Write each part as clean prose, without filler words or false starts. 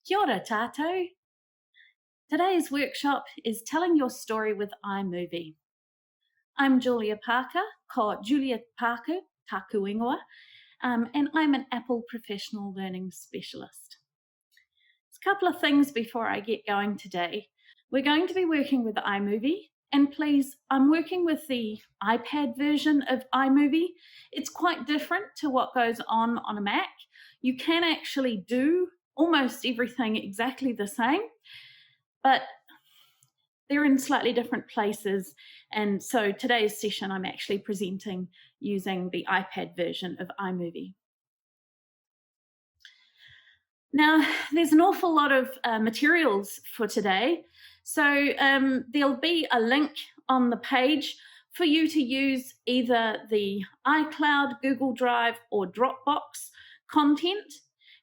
Kia ora tātou. Today's workshop is Telling Your Story with iMovie. I'm Julia Parker, ko Julia Parker, taku ingoa, and I'm an Apple Professional Learning Specialist. There's a couple of things before I get going today. We're going to be working with iMovie, and please, I'm working with the iPad version of iMovie. It's quite different to what goes on a Mac. You can actually do almost everything exactly the same, but they're in slightly different places. And so today's session, I'm actually presenting using the iPad version of iMovie. Now, there's an awful lot of materials for today. So there'll be a link on the page for you to use either the iCloud, Google Drive, or Dropbox content.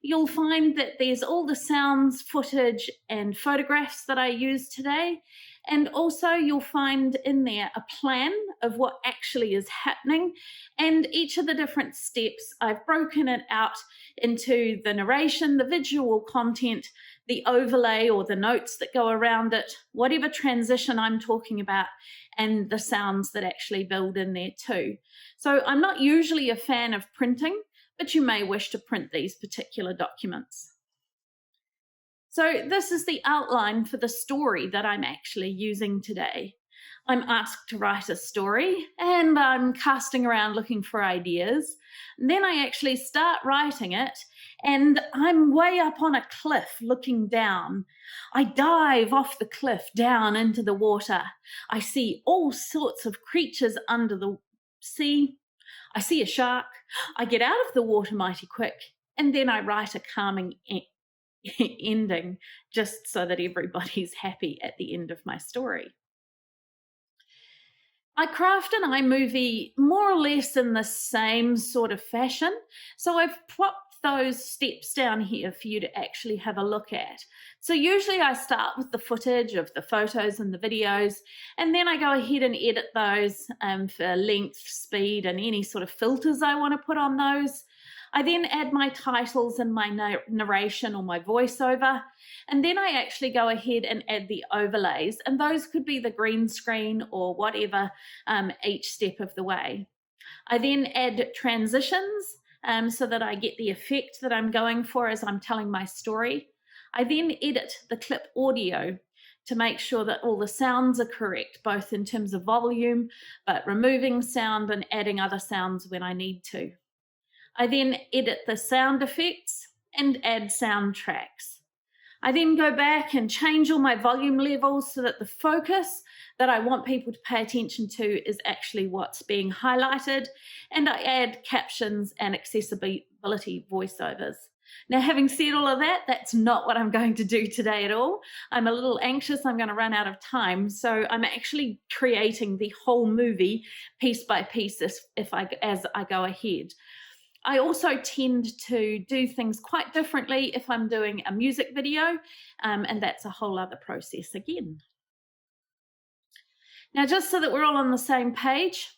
You'll find that there's all the sounds, footage, and photographs that I use today. And also you'll find in there a plan of what actually is happening. And each of the different steps, I've broken it out into the narration, the visual content, the overlay or the notes that go around it, whatever transition I'm talking about, and the sounds that actually build in there too. So I'm not usually a fan of printing, but you may wish to print these particular documents. So this is the outline for the story that I'm actually using today. I'm asked to write a story and I'm casting around looking for ideas. And then I actually start writing it and I'm way up on a cliff looking down. I dive off the cliff down into the water. I see all sorts of creatures under the sea. I see a shark. I get out of the water mighty quick and then I write a calming ending just so that everybody's happy at the end of my story. I craft an iMovie more or less in the same sort of fashion. So I've plopped those steps down here for you to actually have a look at. So usually I start with the footage of the photos and the videos, and then I go ahead and edit those for length, speed, and any sort of filters I want to put on those. I then add my titles and my narration or my voiceover, and then I actually go ahead and add the overlays, and those could be the green screen or whatever each step of the way. I then add transitions so that I get the effect that I'm going for as I'm telling my story. I then edit the clip audio to make sure that all the sounds are correct, both in terms of volume, but removing sound and adding other sounds when I need to. I then edit the sound effects and add soundtracks. I then go back and change all my volume levels so that the focus that I want people to pay attention to is actually what's being highlighted, and I add captions and accessibility voiceovers. Now, having said all of that, that's not what I'm going to do today at all. I'm a little anxious. I'm going to run out of time. So I'm actually creating the whole movie piece by piece as I go ahead. I also tend to do things quite differently if I'm doing a music video, and that's a whole other process again. Now, just so that we're all on the same page,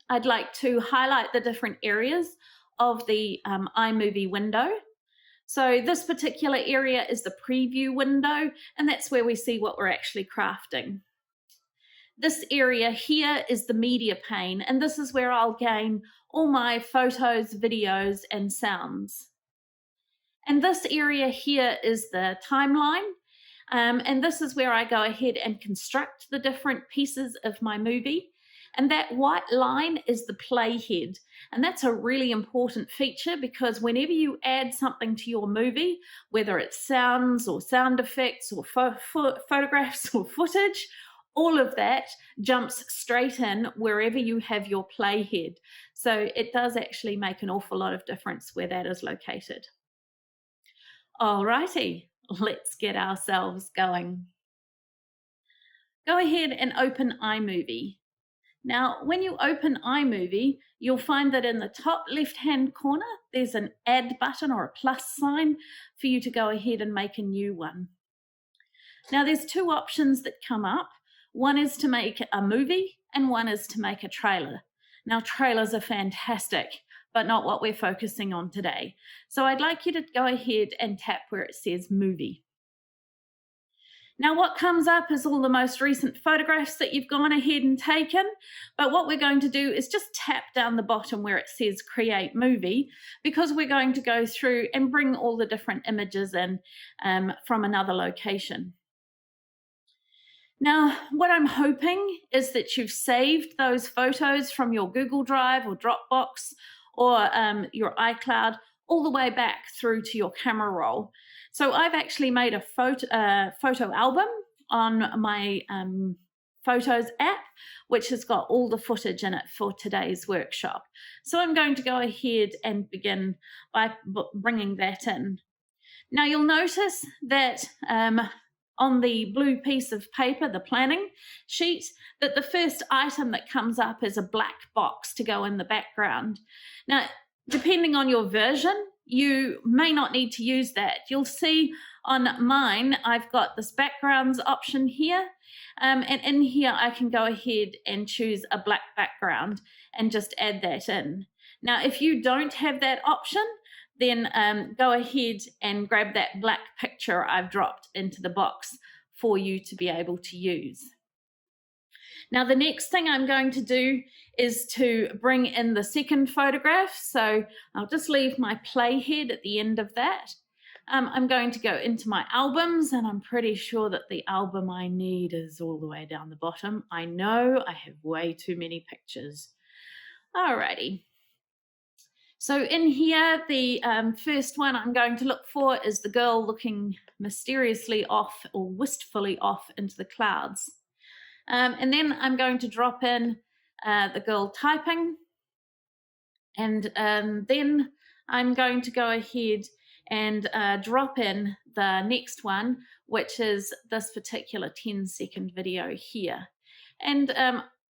I'd like to highlight the different areas of the iMovie window. So this particular area is the preview window, and that's where we see what we're actually crafting. This area here is the media pane, and this is where I'll gain all my photos, videos, and sounds. And this area here is the timeline, and this is where I go ahead and construct the different pieces of my movie. And that white line is the playhead, and that's a really important feature because whenever you add something to your movie, whether it's sounds or sound effects or photographs or footage, all of that jumps straight in wherever you have your playhead. So it does actually make an awful lot of difference where that is located. Alrighty, let's get ourselves going. Go ahead and open iMovie. Now, when you open iMovie, you'll find that in the top left-hand corner, there's an add button or a plus sign for you to go ahead and make a new one. Now, there's two options that come up. One is to make a movie and one is to make a trailer. Now, trailers are fantastic, but not what we're focusing on today. So I'd like you to go ahead and tap where it says movie. Now, what comes up is all the most recent photographs that you've gone ahead and taken, but what we're going to do is just tap down the bottom where it says Create Movie, because we're going to go through and bring all the different images in from another location. Now, what I'm hoping is that you've saved those photos from your Google Drive or Dropbox or your iCloud all the way back through to your camera roll. So I've actually made a photo album on my Photos app, which has got all the footage in it for today's workshop. So I'm going to go ahead and begin by bringing that in. Now you'll notice that on the blue piece of paper, the planning sheet, that the first item that comes up is a black box to go in the background. Now, depending on your version, you may not need to use that. You'll see on mine, I've got this backgrounds option here. And in here, I can go ahead and choose a black background and just add that in. Now, if you don't have that option, then go ahead and grab that black picture I've dropped into the box for you to be able to use. Now, the next thing I'm going to do is to bring in the second photograph. So I'll just leave my playhead at the end of that. I'm going to go into my albums, and I'm pretty sure that the album I need is all the way down the bottom. I know I have way too many pictures. Alrighty. So in here, the first one I'm going to look for is the girl looking mysteriously off or wistfully off into the clouds. And then I'm going to drop in the girl typing. And then I'm going to go ahead and drop in the next one, which is this particular 10-second video here. And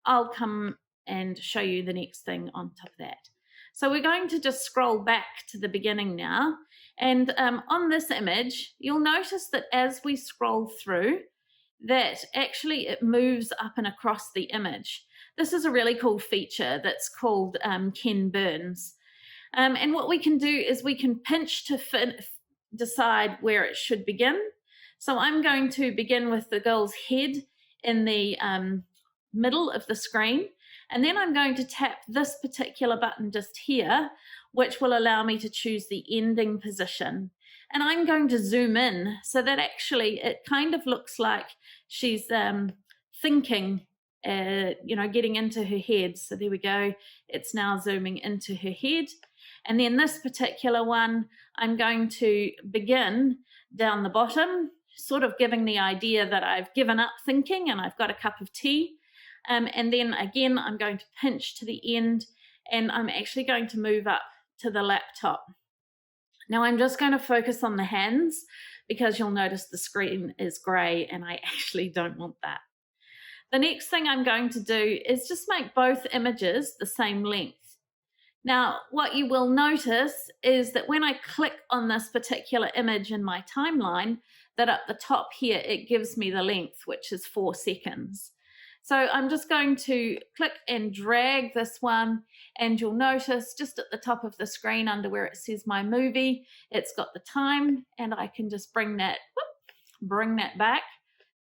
I'll come and show you the next thing on top of that. So we're going to just scroll back to the beginning now. And on this image, you'll notice that as we scroll through, that actually it moves up and across the image. This is a really cool feature that's called Ken Burns. And what we can do is we can pinch to decide where it should begin. So I'm going to begin with the girl's head in the middle of the screen. And then I'm going to tap this particular button just here, which will allow me to choose the ending position. And I'm going to zoom in so that actually it kind of looks like she's thinking, getting into her head. So there we go. It's now zooming into her head. And then this particular one, I'm going to begin down the bottom, sort of giving the idea that I've given up thinking and I've got a cup of tea. And then again, I'm going to pinch to the end, and I'm actually going to move up to the laptop. Now I'm just going to focus on the hands because you'll notice the screen is grey and I actually don't want that. The next thing I'm going to do is just make both images the same length. Now, what you will notice is that when I click on this particular image in my timeline, that at the top here, it gives me the length, which is 4 seconds. So I'm just going to click and drag this one, and you'll notice just at the top of the screen under where it says My Movie, it's got the time, and I can just bring that back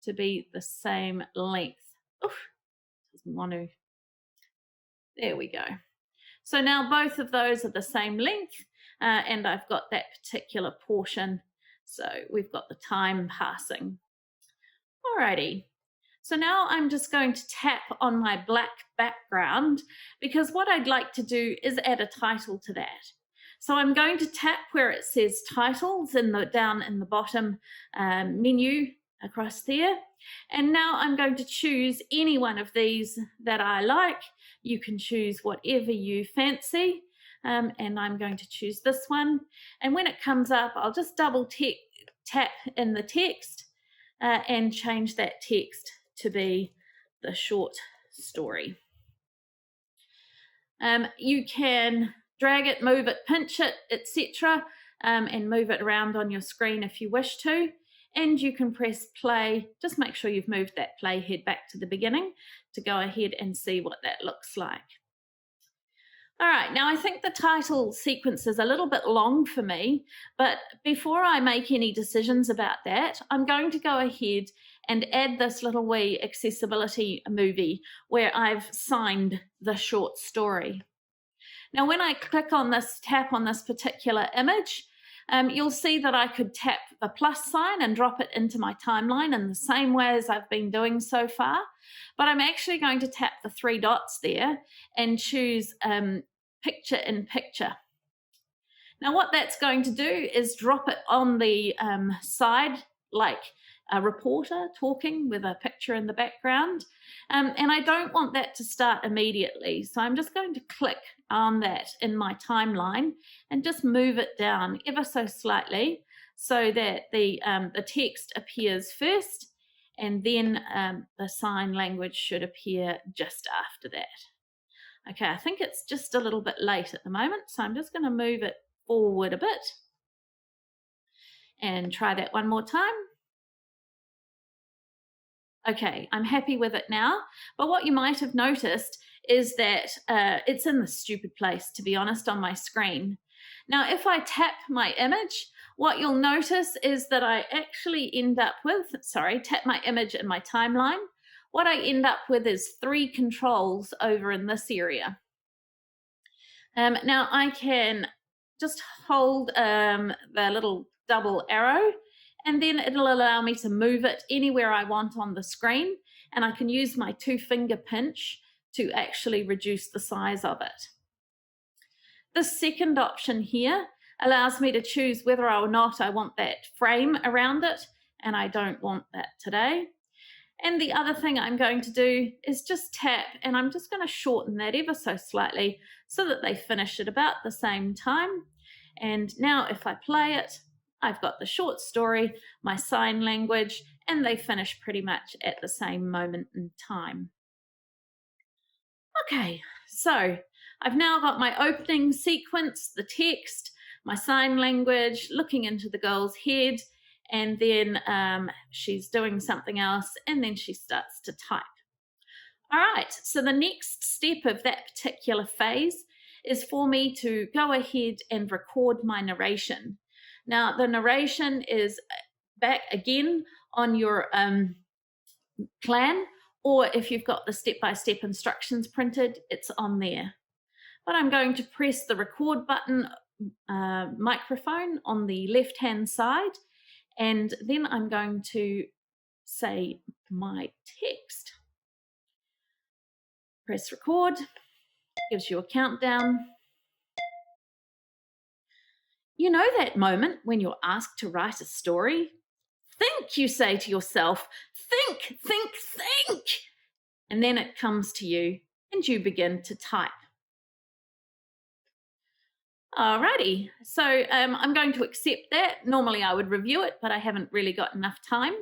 to be the same length. Oof, doesn't want to. There we go. So now both of those are the same length, and I've got that particular portion. So we've got the time passing. Alrighty. So now I'm just going to tap on my black background because what I'd like to do is add a title to that. So I'm going to tap where it says titles down in the bottom menu across there. And now I'm going to choose any one of these that I like. You can choose whatever you fancy. And I'm going to choose this one. And when it comes up, I'll just double tap in the text and change that text to be the short story. You can drag it, move it, pinch it, etc., and move it around on your screen if you wish to. And you can press play. Just make sure you've moved that playhead back to the beginning to go ahead and see what that looks like. All right, now I think the title sequence is a little bit long for me, but before I make any decisions about that, I'm going to go ahead and add this little wee accessibility movie where I've signed the short story. Now, when I tap on this particular image, you'll see that I could tap the plus sign and drop it into my timeline in the same way as I've been doing so far. But I'm actually going to tap the 3 dots there and choose picture in picture. Now, what that's going to do is drop it on the side like a reporter talking with a picture in the background. And I don't want that to start immediately. So I'm just going to click on that in my timeline and just move it down ever so slightly so that the text appears first, and then the sign language should appear just after that. Okay, I think it's just a little bit late at the moment, so I'm just going to move it forward a bit and try that one more time. Okay, I'm happy with it now, but what you might have noticed is that it's in the stupid place, to be honest, on my screen. Now, if I tap my image, what you'll notice is that I actually end up with, tap my image in my timeline. What I end up with is 3 controls over in this area. Now, I can just hold the little double arrow, and then it'll allow me to move it anywhere I want on the screen, and I can use my 2-finger pinch to actually reduce the size of it. The second option here allows me to choose whether or not I want that frame around it, and I don't want that today. And the other thing I'm going to do is just tap, and I'm just going to shorten that ever so slightly so that they finish at about the same time. And now if I play it, I've got the short story, my sign language, and they finish pretty much at the same moment in time. Okay, so I've now got my opening sequence, the text, my sign language, looking into the girl's head, and then she's doing something else, and then she starts to type. All right, so the next step of that particular phase is for me to go ahead and record my narration. Now, the narration is back again on your plan, or if you've got the step-by-step instructions printed, it's on there. But I'm going to press the record button microphone on the left-hand side, and then I'm going to say my text. Press record, gives you a countdown. You know that moment when you're asked to write a story? Think, you say to yourself, think, think, think. And then it comes to you and you begin to type. Alrighty, so I'm going to accept that. Normally I would review it, but I haven't really got enough time.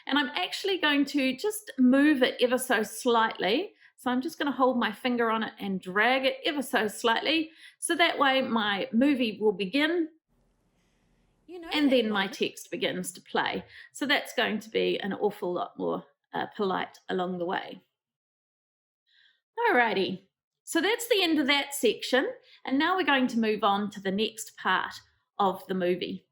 And I'm actually going to just move it ever so slightly. So I'm just going to hold my finger on it and drag it ever so slightly. So that way my movie will begin. And then my text begins to play. So that's going to be an awful lot more polite along the way. Alrighty, so that's the end of that section. And now we're going to move on to the next part of the movie.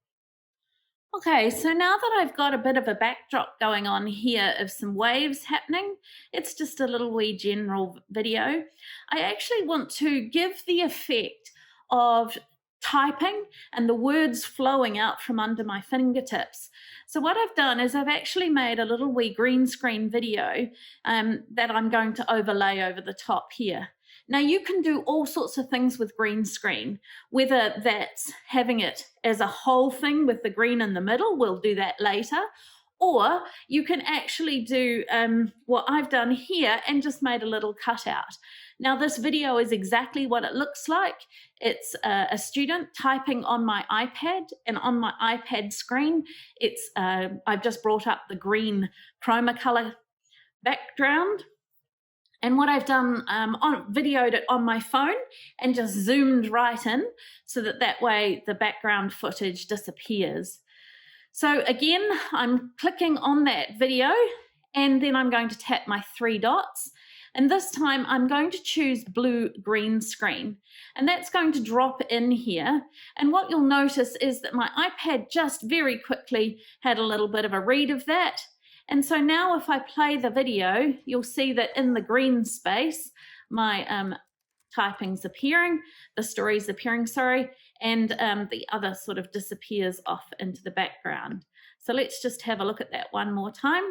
Okay, so now that I've got a bit of a backdrop going on here of some waves happening, it's just a little wee general video. I actually want to give the effect of typing and the words flowing out from under my fingertips. So what I've done is I've actually made a little wee green screen video that I'm going to overlay over the top here. Now you can do all sorts of things with green screen, whether that's having it as a whole thing with the green in the middle, we'll do that later, or you can actually do what I've done here and just made a little cutout. Now this video is exactly what it looks like. It's a student typing on my iPad, and on my iPad screen, it's I've just brought up the green chroma color background. And what I've done, videoed it on my phone and just zoomed right in so that way the background footage disappears. So again, I'm clicking on that video and then I'm going to tap my 3 dots. And this time I'm going to choose blue green screen, and that's going to drop in here. And what you'll notice is that my iPad just very quickly had a little bit of a read of that. And so now if I play the video, you'll see that in the green space, my typing's appearing, the story's appearing, sorry, and the other sort of disappears off into the background. So let's just have a look at that one more time.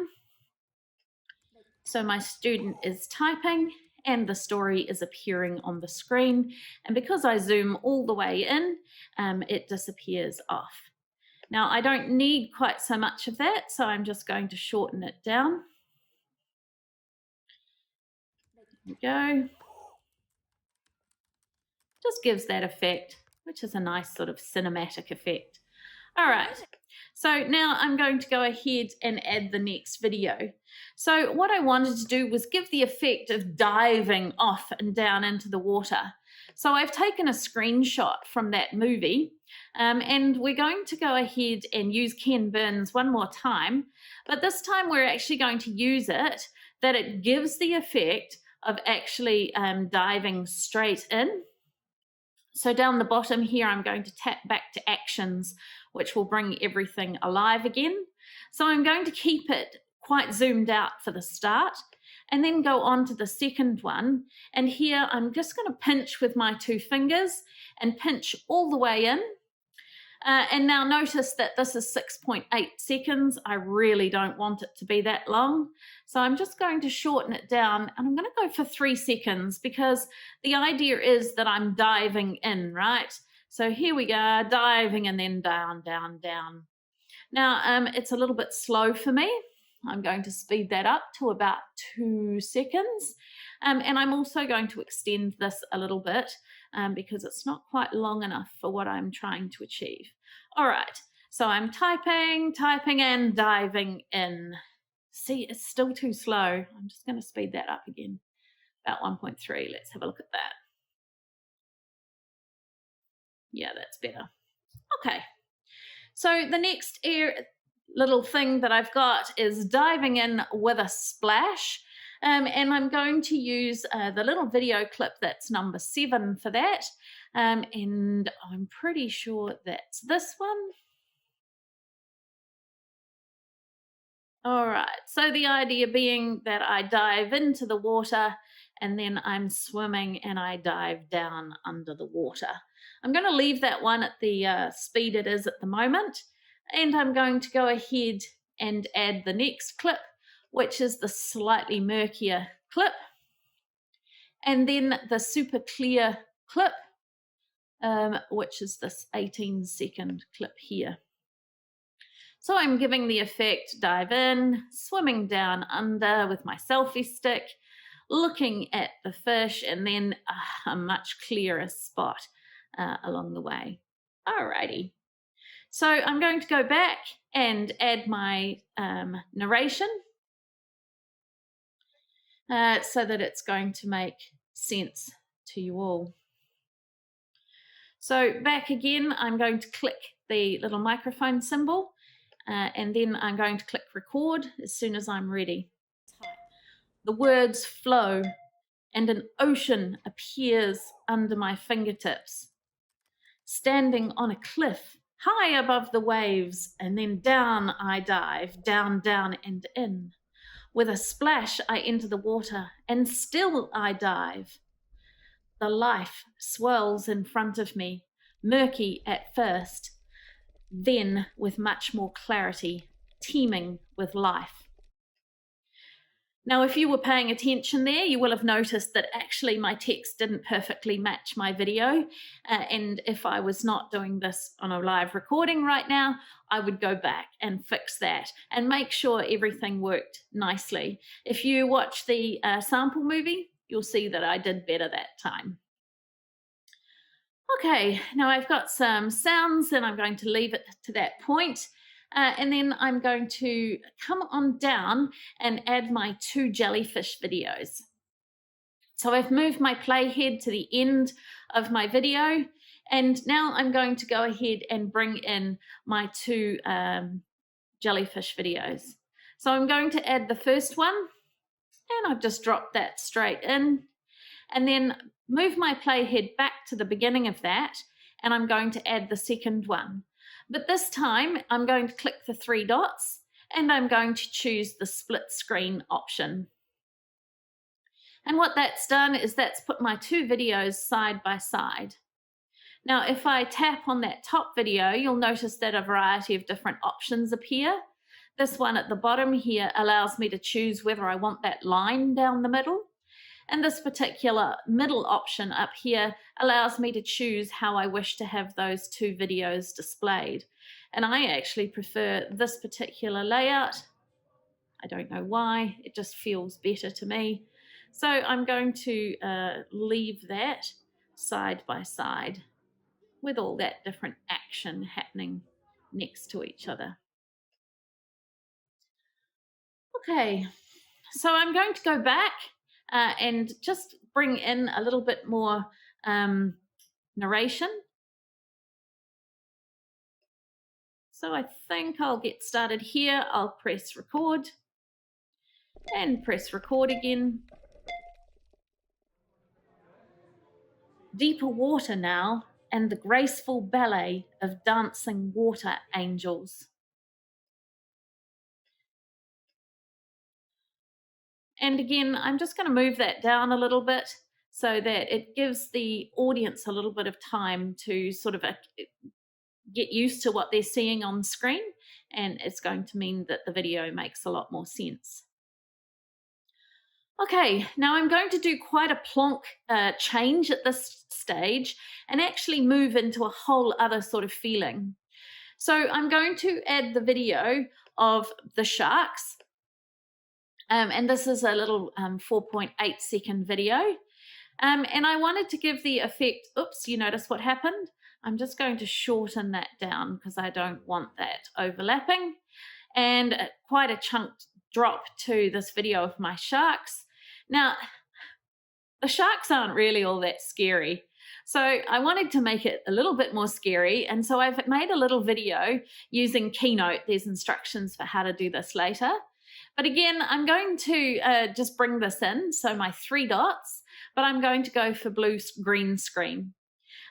So my student is typing and the story is appearing on the screen. And because I zoom all the way in, it disappears off. Now I don't need quite so much of that, so I'm just going to shorten it down. There we go. Just gives that effect, which is a nice sort of cinematic effect. All right, so now I'm going to go ahead and add the next video. So what I wanted to do was give the effect of diving off and down into the water. So I've taken a screenshot from that movie, and we're going to go ahead and use Ken Burns one more time, but this time we're actually going to use it that it gives the effect of actually diving straight in. So down the bottom here, I'm going to tap back to actions, which will bring everything alive again. So I'm going to keep it quite zoomed out for the start and then go on to the second one. And here I'm just going to pinch with my 2 fingers and pinch all the way in. And now notice that this is 6.8 seconds. I really don't want it to be that long. So I'm just going to shorten it down and I'm going to go for 3 seconds because the idea is that I'm diving in, right? So here we go, diving and then down, down, down. Now it's a little bit slow for me. I'm going to speed that up to about 2 seconds. And I'm also going to extend this a little bit because it's not quite long enough for what I'm trying to achieve. All right, so I'm typing, and diving in. See, it's still too slow. I'm just going to speed that up again, about 1.3. Let's have a look at that. Yeah, that's better. Okay, so the next little thing that I've got is diving in with a splash. And I'm going to use the little video clip that's number 7 for that. And I'm pretty sure that's this one. All right, so the idea being that I dive into the water and then I'm swimming and I dive down under the water. I'm going to leave that one at the speed it is at the moment. And I'm going to go ahead and add the next clip, which is the slightly murkier clip, and then the super clear clip, which is this 18-second clip here. So I'm giving the effect dive in, swimming down under with my selfie stick, looking at the fish, and then a much clearer spot along the way. Alrighty. So I'm going to go back and add my narration so that it's going to make sense to you all. So back again, I'm going to click the little microphone symbol and then I'm going to click record as soon as I'm ready. The words flow and an ocean appears under my fingertips. Standing on a cliff high above the waves, and then down I dive, down, down and in. With a splash I enter the water, and still I dive. The life swirls in front of me, murky at first, then with much more clarity, teeming with life. Now, if you were paying attention there, you will have noticed that actually my text didn't perfectly match my video. And if I was not doing this on a live recording right now, I would go back and fix that and make sure everything worked nicely. If you watch the sample movie, you'll see that I did better that time. Okay, now I've got some sounds and I'm going to leave it to that point. And then I'm going to come on down and add my 2 jellyfish videos. So I've moved my playhead to the end of my video, and now I'm going to go ahead and bring in my 2 jellyfish videos. So I'm going to add the first one, And I've just dropped that straight in, and then move my playhead back to the beginning of that, and I'm going to add the second one. But this time I'm going to click the three dots and I'm going to choose the split screen option. And what that's done is that's put my two videos side by side. Now, if I tap on that top video, you'll notice that a variety of different options appear. This one at the bottom here allows me to choose whether I want that line down the middle. And this particular middle option up here allows me to choose how I wish to have those two videos displayed. And I actually prefer this particular layout. I don't know why, it just feels better to me. So I'm going to leave that side by side with all that different action happening next to each other. Okay, so I'm going to go back and just bring in a little bit more narration. So I think I'll get started here. I'll press record and press record again. Deeper water now, and the graceful ballet of dancing water angels. And again, I'm just going to move that down a little bit so that it gives the audience a little bit of time to sort of get used to what they're seeing on screen, and it's going to mean that the video makes a lot more sense. Okay, now I'm going to do quite a plonk change at this stage and actually move into a whole other sort of feeling. So I'm going to add the video of the sharks. And this is a little 4.8 second video. And I wanted to give the effect, oops, you notice what happened? I'm just going to shorten that down because I don't want that overlapping. And quite a chunk drop to this video of my sharks. Now, the sharks aren't really all that scary. So I wanted to make it a little bit more scary. And so I've made a little video using Keynote. There's instructions for how to do this later. But again, I'm going to just bring this in. So my three dots, but I'm going to go for blue green screen.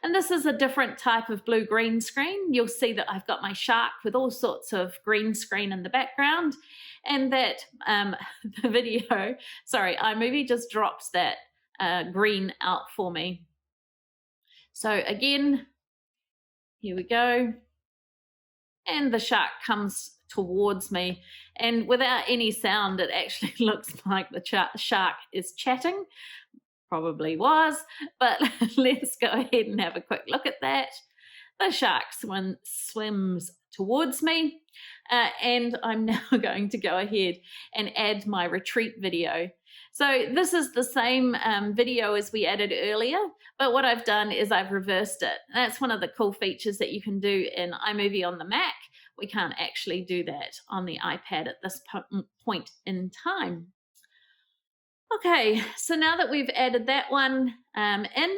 And this is a different type of blue green screen. You'll see that I've got my shark with all sorts of green screen in the background, and that the video, sorry, iMovie just drops that green out for me. So again, here we go. And the shark comes towards me, and without any sound, it actually looks like the shark is chatting. Probably was, but let's go ahead and have a quick look at that. The shark swims towards me, and I'm now going to go ahead and add my retreat video. So this is the same video as we added earlier, but what I've done is I've reversed it. That's one of the cool features that you can do in iMovie on the Mac. We can't actually do that on the iPad at this point in time. Okay, so now that we've added that one in,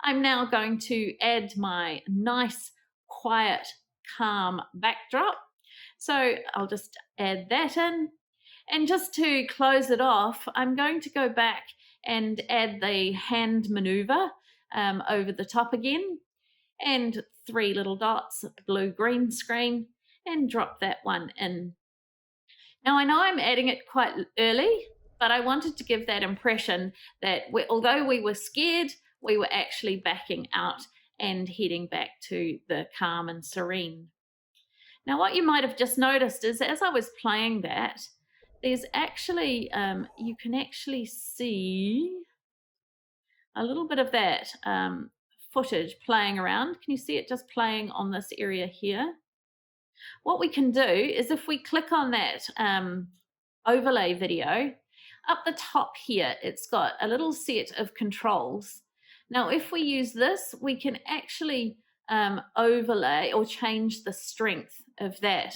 I'm now going to add my nice, quiet, calm backdrop. So I'll just add that in. And just to close it off, I'm going to go back and add the hand maneuver over the top again, and three little dots, blue green screen, and drop that one in. Now I know I'm adding it quite early, but I wanted to give that impression that although we were scared, we were actually backing out and heading back to the calm and serene. Now, what you might have just noticed is as I was playing that, there's actually, you can actually see a little bit of that footage playing around. Can you see it just playing on this area here? What we can do is if we click on that overlay video, up the top here, it's got a little set of controls. Now, if we use this, we can actually overlay or change the strength of that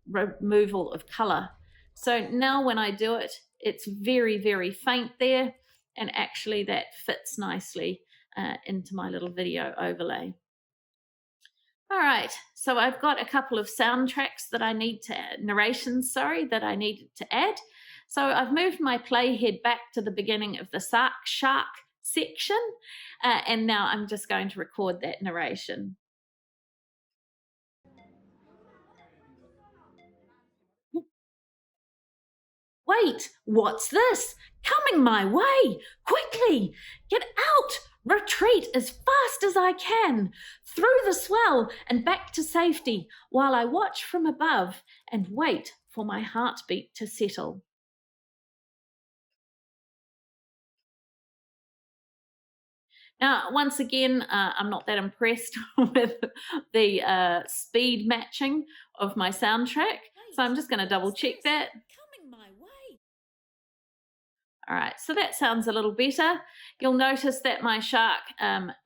removal of color. So now when I do it, it's very, very faint there, and actually that fits nicely into my little video overlay. All right, so I've got a couple of soundtracks that I need to, narrations, sorry, that I needed to add. So I've moved my playhead back to the beginning of the shark section, and now I'm just going to record that narration. Wait, what's this? Coming my way! Quickly! Get out! Retreat as fast as I can! Through the swell and back to safety while I watch from above and wait for my heartbeat to settle. Now, once again, I'm not that impressed with the speed matching of my soundtrack, so I'm just going to double check that. All right, so that sounds a little better. You'll notice that my shark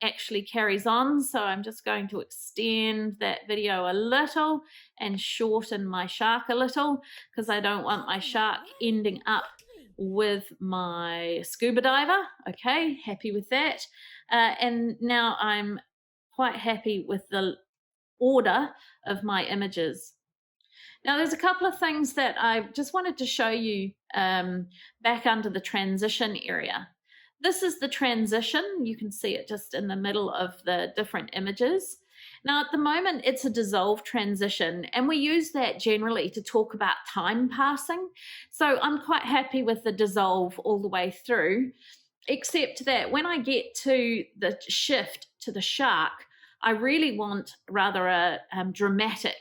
actually carries on, so I'm just going to extend that video a little and shorten my shark a little because I don't want my shark ending up with my scuba diver. Okay, happy with that. And now I'm quite happy with the order of my images. Now, there's a couple of things that I just wanted to show you back under the transition area. This is the transition. You can see it just in the middle of the different images. Now, at the moment, it's a dissolve transition, and we use that generally to talk about time passing. So I'm quite happy with the dissolve all the way through, except that when I get to the shift to the shark, I really want rather a dramatic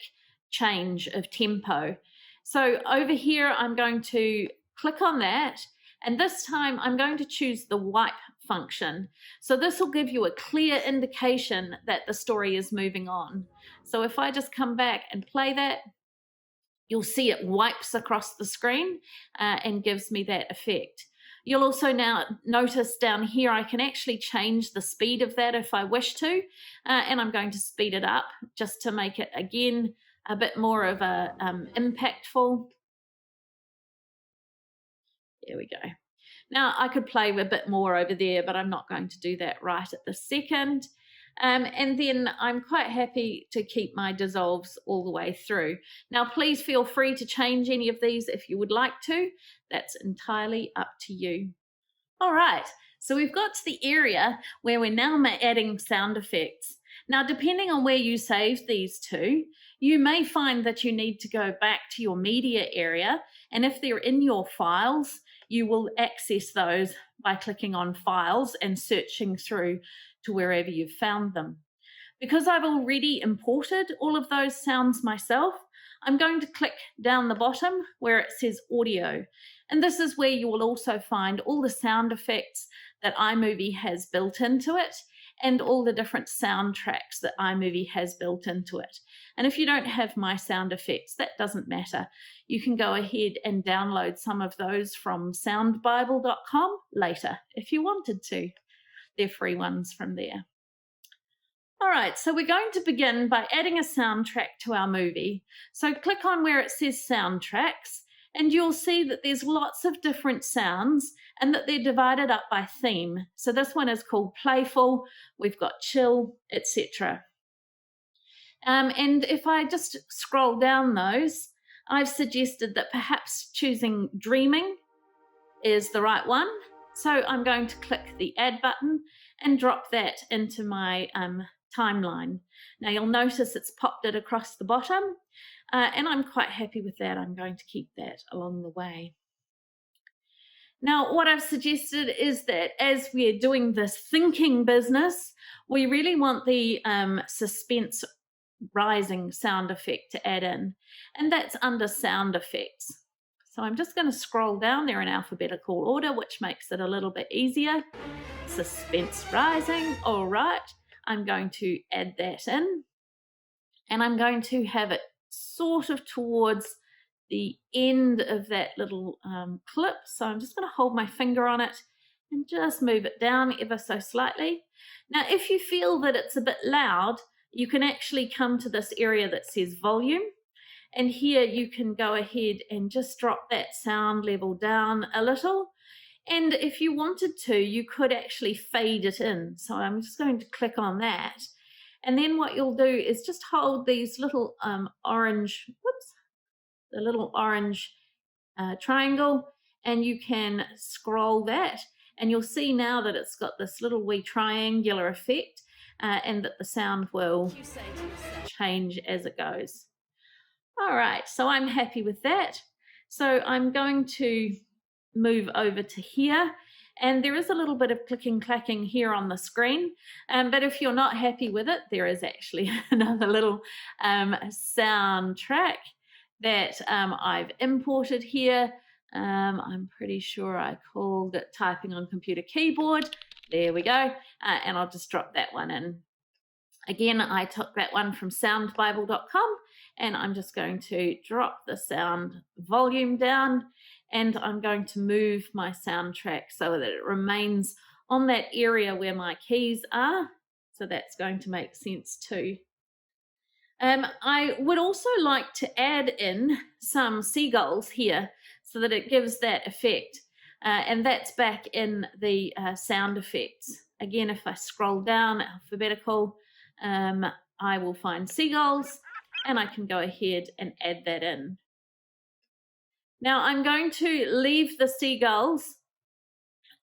change of tempo. So over here, I'm going to click on that, and this time I'm going to choose the wipe function. So this will give you a clear indication that the story is moving on. So if I just come back and play that, you'll see it wipes across the screen and gives me that effect. You'll also now notice down here I can actually change the speed of that if I wish to, and I'm going to speed it up just to make it again a bit more of a impactful. There we go. Now I could play a bit more over there, but I'm not going to do that right at this second. And then I'm quite happy to keep my dissolves all the way through. Now, please feel free to change any of these if you would like to. That's entirely up to you. All right, so we've got to the area where we're now adding sound effects. Now, depending on where you save these to, you may find that you need to go back to your media area, and if they're in your files, you will access those by clicking on Files and searching through to wherever you've found them. Because I've already imported all of those sounds myself, I'm going to click down the bottom where it says Audio. And this is where you will also find all the sound effects that iMovie has built into it and all the different soundtracks that iMovie has built into it. And if you don't have my sound effects, that doesn't matter. You can go ahead and download some of those from soundbible.com later if you wanted to. They're free ones from there. All right, so we're going to begin by adding a soundtrack to our movie. So click on where it says Soundtracks, and you'll see that there's lots of different sounds and that they're divided up by theme. So this one is called Playful, we've got Chill, etc. And if I just scroll down those, I've suggested that perhaps choosing Dreaming is the right one. So I'm going to click the Add button and drop that into my timeline. Now you'll notice it's popped it across the bottom, and I'm quite happy with that. I'm going to keep that along the way. Now, what I've suggested is that as we're doing this thinking business, we really want the suspense rising sound effect to add in, and that's under sound effects. So I'm just going to scroll down there in alphabetical order, which makes it a little bit easier. Suspense rising, all right. I'm going to add that in, and I'm going to have it sort of towards the end of that little clip. So I'm just going to hold my finger on it and just move it down ever so slightly. Now, if you feel that it's a bit loud, you can actually come to this area that says volume. And here you can go ahead and just drop that sound level down a little. And if you wanted to, you could actually fade it in. So I'm just going to click on that. And then what you'll do is just hold these little orange, the little orange triangle, and you can scroll that, and you'll see now that it's got this little wee triangular effect, and that the sound will change as it goes. All right, so I'm happy with that. So I'm going to move over to here, and there is a little bit of clicking clacking here on the screen, but if you're not happy with it, there is actually another little soundtrack that I've imported here. I'm pretty sure I called it typing on computer keyboard. There we go, and I'll just drop that one in. Again, I took that one from soundbible.com, and I'm just going to drop the sound volume down, and I'm going to move my soundtrack so that it remains on that area where my keys are. So that's going to make sense too. I would also like to add in some seagulls here so that it gives that effect. And that's back in the sound effects. Again, if I scroll down alphabetical, I will find seagulls, and I can go ahead and add that in. Now I'm going to leave the seagulls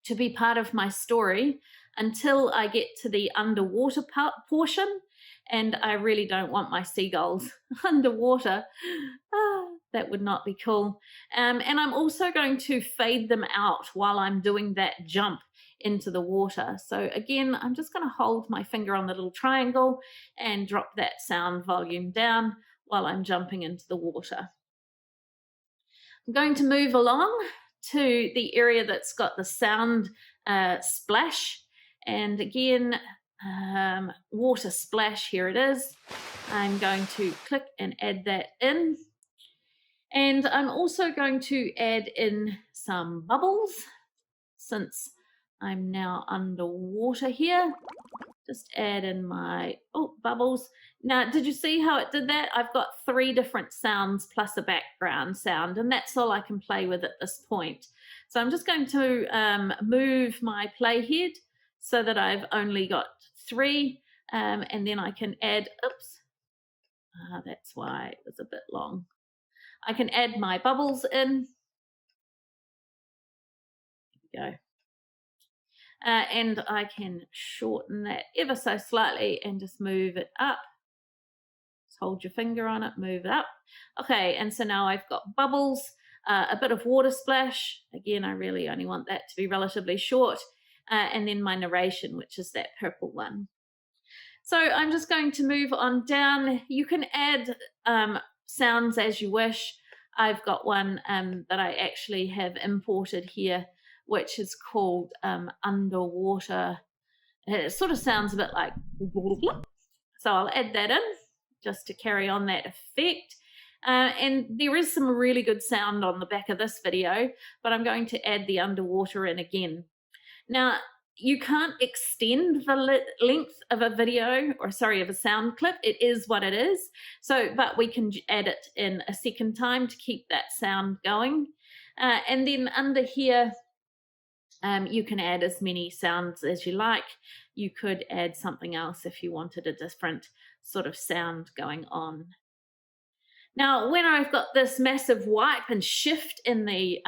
to be part of my story until I get to the underwater portion, and I really don't want my seagulls underwater. That would not be cool. And I'm also going to fade them out while I'm doing that jump into the water. So again, I'm just going to hold my finger on the little triangle and drop that sound volume down while I'm jumping into the water. I'm going to move along to the area that's got the sound splash, and again, water splash, here it is. I'm going to click and add that in, and I'm also going to add in some bubbles since I'm now underwater here. Just add in my bubbles. Now, did you see how it did that? I've got 3 different sounds plus a background sound, and that's all I can play with at this point. So I'm just going to move my playhead so that I've only got 3, and then I can add, that's why it was a bit long. I can add my bubbles in. There we go. And I can shorten that ever so slightly and just move it up. Just hold your finger on it, move it up. Okay, and so now I've got bubbles, a bit of water splash. Again, I really only want that to be relatively short. And then my narration, which is that purple one. So I'm just going to move on down. You can add sounds as you wish. I've got one that I actually have imported here, which is called underwater. It sort of sounds a bit like, so I'll add that in just to carry on that effect. And there is some really good sound on the back of this video, but I'm going to add the underwater in again. Now, you can't extend the length of a video, or sorry, of a sound clip. It is what it is. So, but we can add it in a second time to keep that sound going. And then under here, you can add as many sounds as you like. You could add something else if you wanted a different sort of sound going on. Now, when I've got this massive wipe and shift in the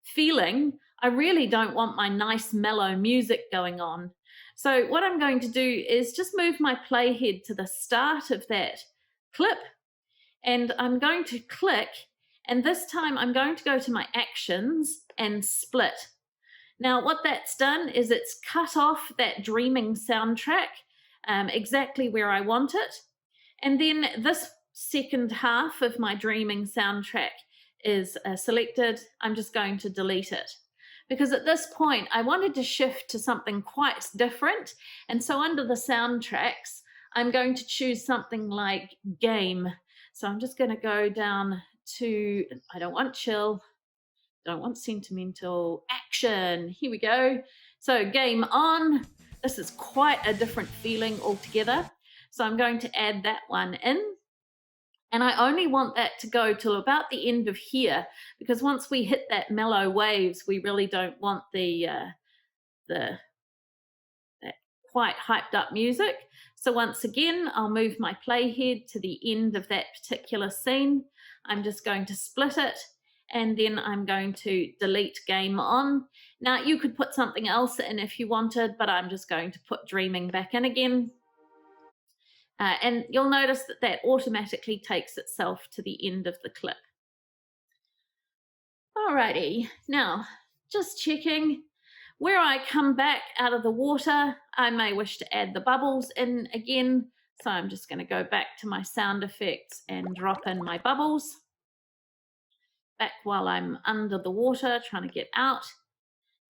feeling, I really don't want my nice mellow music going on. So what I'm going to do is just move my playhead to the start of that clip, and I'm going to click, and this time I'm going to go to my actions and split. Now, what that's done is it's cut off that dreaming soundtrack exactly where I want it. And then this second half of my dreaming soundtrack is selected. I'm just going to delete it, because at this point I wanted to shift to something quite different. And so under the soundtracks, I'm going to choose something like game. So I'm just going to go down to, I don't want chill, don't want sentimental, action. Here we go. So game on. This is quite a different feeling altogether. So I'm going to add that one in. And I only want that to go till about the end of here, because once we hit that mellow waves, we really don't want that quite hyped up music. So once again, I'll move my playhead to the end of that particular scene. I'm just going to split it, and then I'm going to delete game on. Now you could put something else in if you wanted, but I'm just going to put dreaming back in again. And you'll notice that that automatically takes itself to the end of the clip. Alrighty, now just checking. Where I come back out of the water, I may wish to add the bubbles in again. So I'm just going to go back to my sound effects and drop in my bubbles. Back while I'm under the water trying to get out.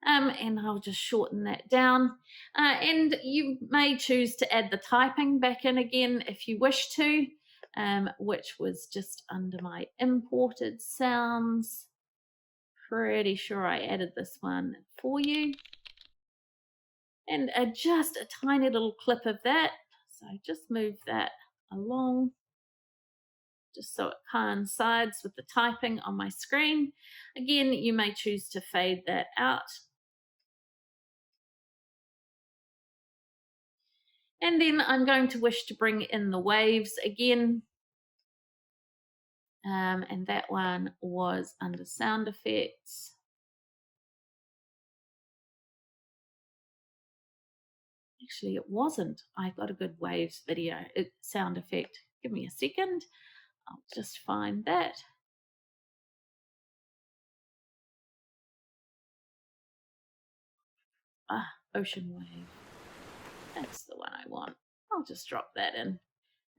And I'll just shorten that down. And you may choose to add the typing back in again if you wish to, which was just under my imported sounds. Pretty sure I added this one for you. And just a tiny little clip of that. So just move that along, just so it coincides with the typing on my screen. Again, you may choose to fade that out. And then I'm going to wish to bring in the waves again. And that one was under sound effects. Actually, it wasn't. I got a good waves video sound effect. Give me a second. I'll just find that. Ocean wave. That's the one I want. I'll just drop that in.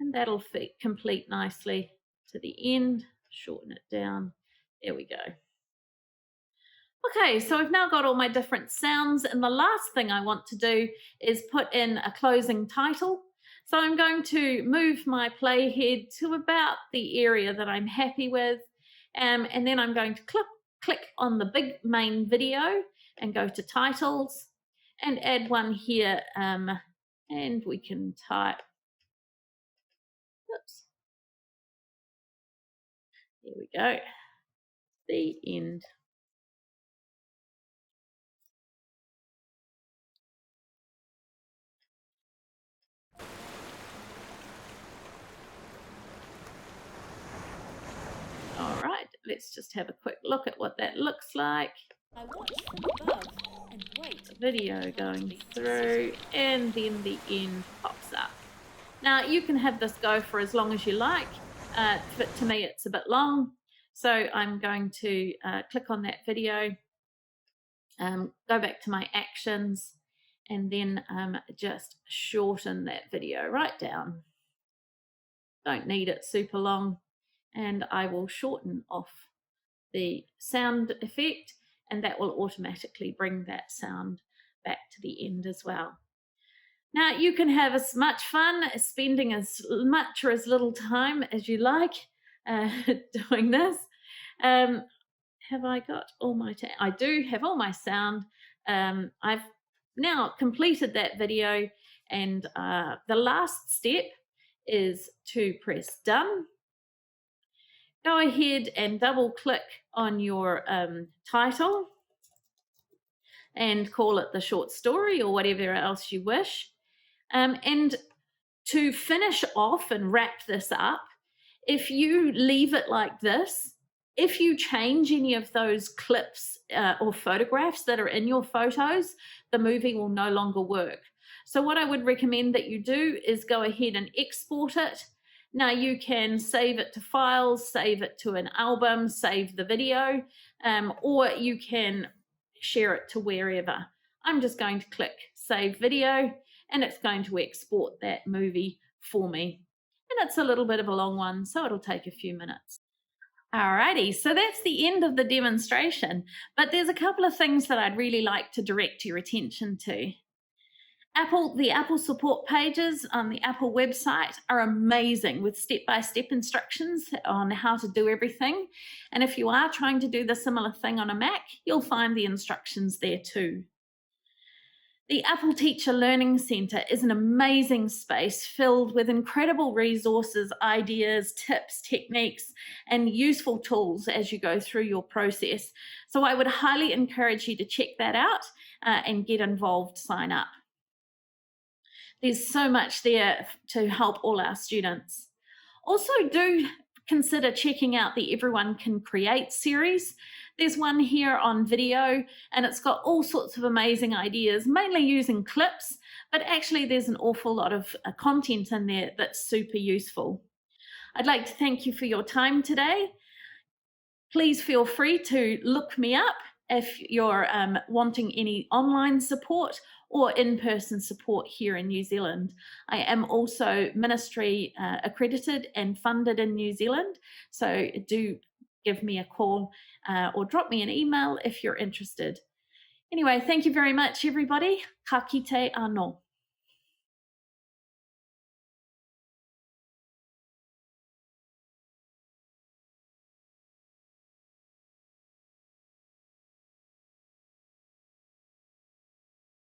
And that'll complete nicely to the end. Shorten it down. There we go. Okay, so I've now got all my different sounds, and the last thing I want to do is put in a closing title. So I'm going to move my playhead to about the area that I'm happy with, and then I'm going to click on the big main video and go to titles and add one here, and we can type, oops, there we go, the end. All right, let's just have a quick look at what that looks like. I watch from above and wait. Video going through, and then the end pops up. Now you can have this go for as long as you like. But to me, it's a bit long, so I'm going to click on that video, go back to my actions, and then just shorten that video right down. Don't need it super long, and I will shorten off the sound effect, and that will automatically bring that sound back to the end as well. Now you can have as much fun spending as much or as little time as you like doing this. Have I got all my I do have all my sound. I've now completed that video, and the last step is to press done. Go ahead and double click on your title and call it the short story or whatever else you wish. And to finish off and wrap this up, if you leave it like this, if you change any of those clips or photographs that are in your photos, the movie will no longer work. So what I would recommend that you do is go ahead and export it. Now you can save it to files, save it to an album, save the video, or you can share it to wherever. I'm just going to click save video, and it's going to export that movie for me. And it's a little bit of a long one, so it'll take a few minutes. Alrighty, so that's the end of the demonstration, but there's a couple of things that I'd really like to direct your attention to. The Apple support pages on the Apple website are amazing with step-by-step instructions on how to do everything. And if you are trying to do the similar thing on a Mac, you'll find the instructions there too. The Apple Teacher Learning Center is an amazing space filled with incredible resources, ideas, tips, techniques, and useful tools as you go through your process. So I would highly encourage you to check that out and get involved, sign up. There's so much there to help all our students. Also, do consider checking out the Everyone Can Create series. There's one here on video, and it's got all sorts of amazing ideas, mainly using clips, but actually there's an awful lot of content in there that's super useful. I'd like to thank you for your time today. Please feel free to look me up if you're wanting any online support or in-person support here in New Zealand. I am also ministry accredited and funded in New Zealand, so do give me a call or drop me an email if you're interested. Anyway, thank you very much, everybody. Ka kite anō.